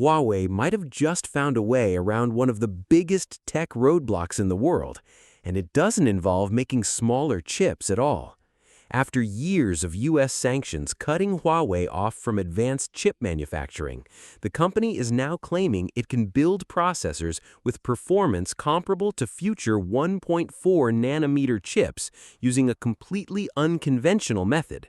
Huawei might have just found a way around one of the biggest tech roadblocks in the world, and it doesn't involve making smaller chips at all. After years of U.S. sanctions cutting Huawei off from advanced chip manufacturing, the company is now claiming it can build processors with performance comparable to future 1.4 nanometer chips using a completely unconventional method.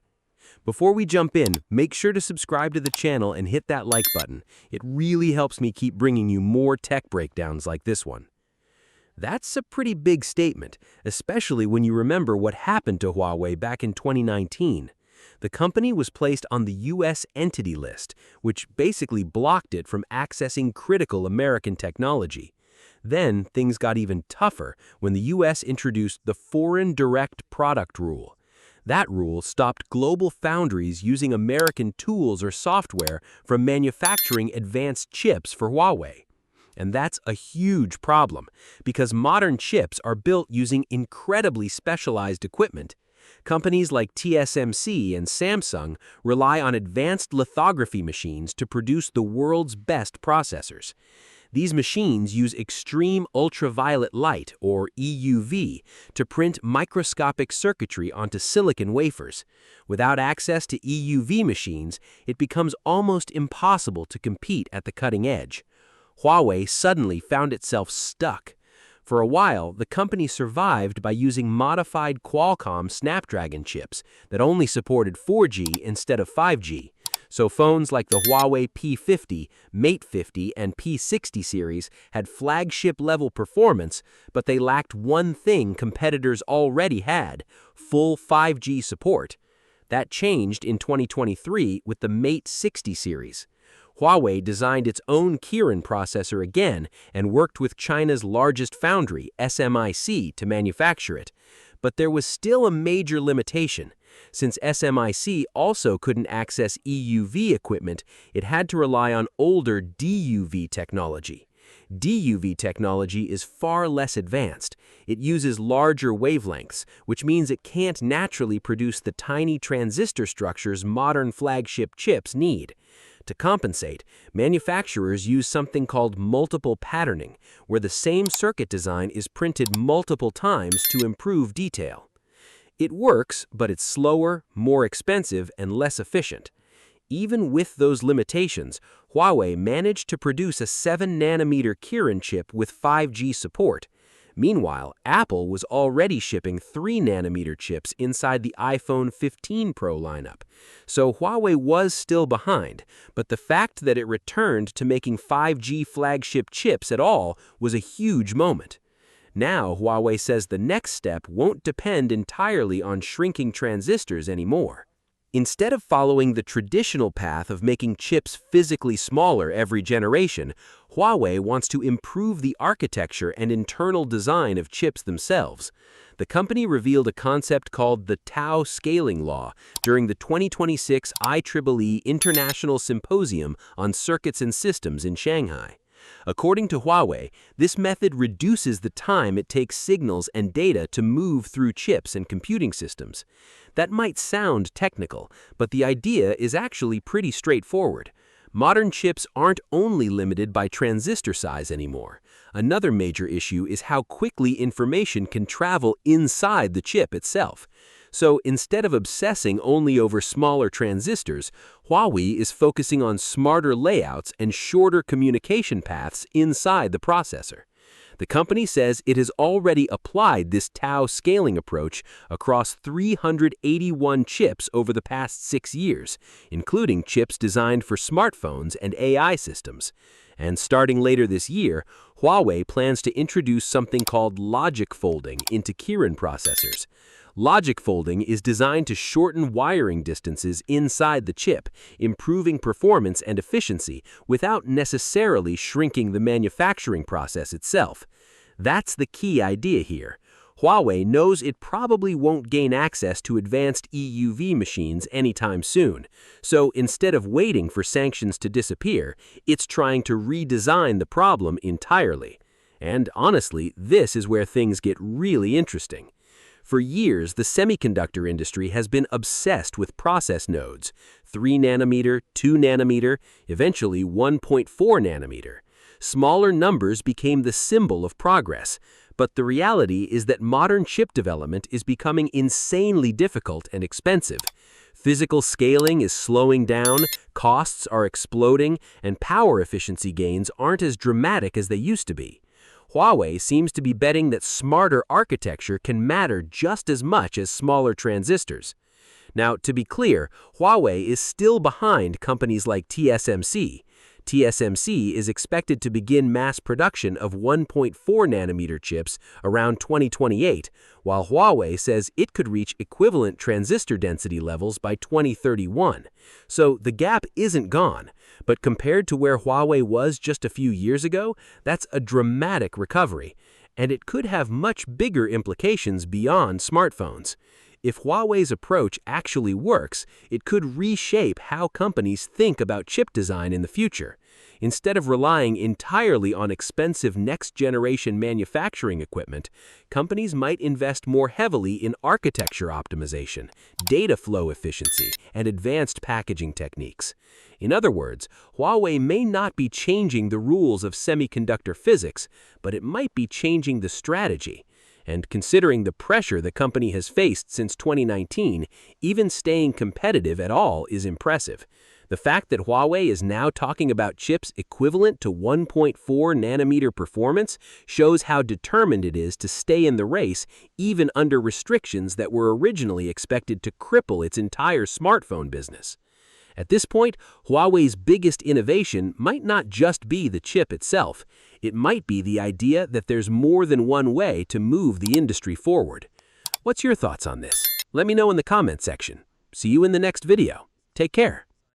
Before we jump in, make sure to subscribe to the channel and hit that like button. It really helps me keep bringing you more tech breakdowns like this one. That's a pretty big statement, especially when you remember what happened to Huawei back in 2019. The company was placed on the U.S. Entity List, which basically blocked it from accessing critical American technology. Then things got even tougher when the U.S. introduced the Foreign Direct Product Rule. That rule stopped global foundries using American tools or software from manufacturing advanced chips for Huawei. And that's a huge problem, because modern chips are built using incredibly specialized equipment. Companies like TSMC and Samsung rely on advanced lithography machines to produce the world's best processors. These machines use extreme ultraviolet light, or EUV, to print microscopic circuitry onto silicon wafers. Without access to EUV machines, it becomes almost impossible to compete at the cutting edge. Huawei suddenly found itself stuck. For a while, the company survived by using modified Qualcomm Snapdragon chips that only supported 4G instead of 5G. So phones like the Huawei P50, Mate 50, and P60 series had flagship-level performance, but they lacked one thing competitors already had: full 5G support. That changed in 2023 with the Mate 60 series. Huawei designed its own Kirin processor again and worked with China's largest foundry, SMIC, to manufacture it. But there was still a major limitation. Since SMIC also couldn't access EUV equipment, it had to rely on older DUV technology. DUV technology is far less advanced. It uses larger wavelengths, which means it can't naturally produce the tiny transistor structures modern flagship chips need. To compensate, manufacturers use something called multiple patterning, where the same circuit design is printed multiple times to improve detail. It works, but it's slower, more expensive, and less efficient. Even with those limitations, Huawei managed to produce a 7-nanometer Kirin chip with 5G support. Meanwhile, Apple was already shipping 3-nanometer chips inside the iPhone 15 Pro lineup. So Huawei was still behind, but the fact that it returned to making 5G flagship chips at all was a huge moment. Now, Huawei says the next step won't depend entirely on shrinking transistors anymore. Instead of following the traditional path of making chips physically smaller every generation, Huawei wants to improve the architecture and internal design of chips themselves. The company revealed a concept called the Tau scaling law during the 2026 IEEE International Symposium on Circuits and Systems in Shanghai. According to Huawei, this method reduces the time it takes signals and data to move through chips and computing systems. That might sound technical, but the idea is actually pretty straightforward. Modern chips aren't only limited by transistor size anymore. Another major issue is how quickly information can travel inside the chip itself. So instead of obsessing only over smaller transistors, Huawei is focusing on smarter layouts and shorter communication paths inside the processor. The company says it has already applied this Tau scaling approach across 381 chips over the past 6 years, including chips designed for smartphones and AI systems. And starting later this year, Huawei plans to introduce something called logic folding into Kirin processors. Logic folding is designed to shorten wiring distances inside the chip, improving performance and efficiency without necessarily shrinking the manufacturing process itself. That's the key idea here. Huawei knows it probably won't gain access to advanced EUV machines anytime soon, so instead of waiting for sanctions to disappear, it's trying to redesign the problem entirely. And honestly, this is where things get really interesting. For years, the semiconductor industry has been obsessed with process nodes, 3 nanometer, 2 nanometer, eventually 1.4 nanometer. Smaller numbers became the symbol of progress, but the reality is that modern chip development is becoming insanely difficult and expensive. Physical scaling is slowing down, costs are exploding, and power efficiency gains aren't as dramatic as they used to be. Huawei seems to be betting that smarter architecture can matter just as much as smaller transistors. Now, to be clear, Huawei is still behind companies like TSMC. TSMC is expected to begin mass production of 1.4 nanometer chips around 2028, while Huawei says it could reach equivalent transistor density levels by 2031. So the gap isn't gone, but compared to where Huawei was just a few years ago, that's a dramatic recovery, and it could have much bigger implications beyond smartphones. If Huawei's approach actually works, it could reshape how companies think about chip design in the future. Instead of relying entirely on expensive next-generation manufacturing equipment, companies might invest more heavily in architecture optimization, data flow efficiency, and advanced packaging techniques. In other words, Huawei may not be changing the rules of semiconductor physics, but it might be changing the strategy. And considering the pressure the company has faced since 2019, even staying competitive at all is impressive. The fact that Huawei is now talking about chips equivalent to 1.4 nanometer performance shows how determined it is to stay in the race even under restrictions that were originally expected to cripple its entire smartphone business. At this point, Huawei's biggest innovation might not just be the chip itself. It might be the idea that there's more than one way to move the industry forward. What's your thoughts on this? Let me know in the comment section. See you in the next video. Take care.